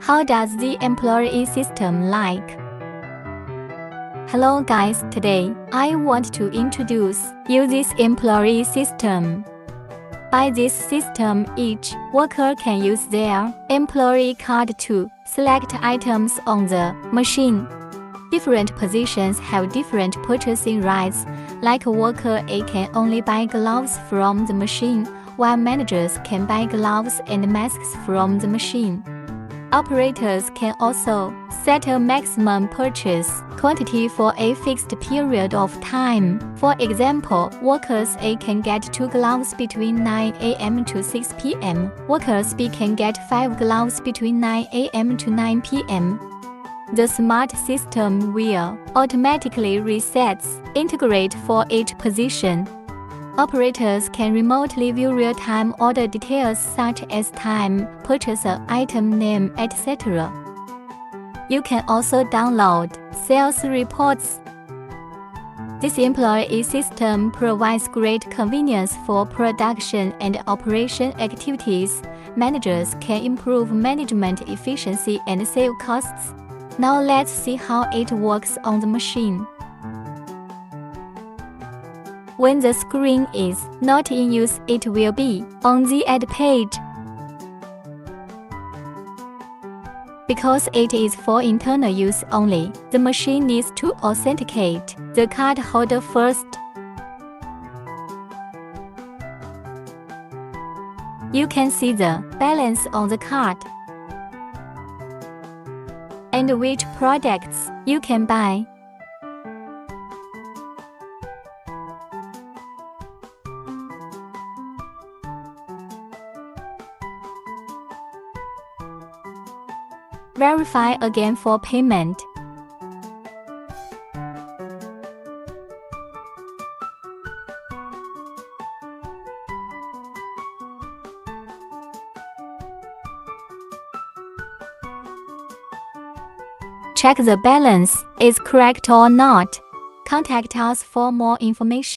How does the employee system like? Hello guys, today I want to introduce you this employee system. By this system, each worker can use their employee card to select items on the machine. Different positions have different purchasing rights, like worker A can only buy gloves from the machine, while managers can buy gloves and masks from the machine. Operators can also set a maximum purchase quantity for a fixed period of time. For example, workers A can get 2 gloves between 9 a.m. to 6 p.m. Workers B can get 5 gloves between 9 a.m. to 9 p.m. The smart system will automatically integrate for each position. Operators can remotely view real-time order details such as time, purchaser, item name, etc. You can also download sales reports. This employee system provides great convenience for production and operation activities. Managers can improve management efficiency and save costs. Now let's see how it works on the machine. When the screen is not in use, it will be on the Add page. Because it is for internal use only, the machine needs to authenticate the card holder first. You can see the balance on the card and which products you can buy. Verify again for payment. Check the balance is correct or not. Contact us for more information.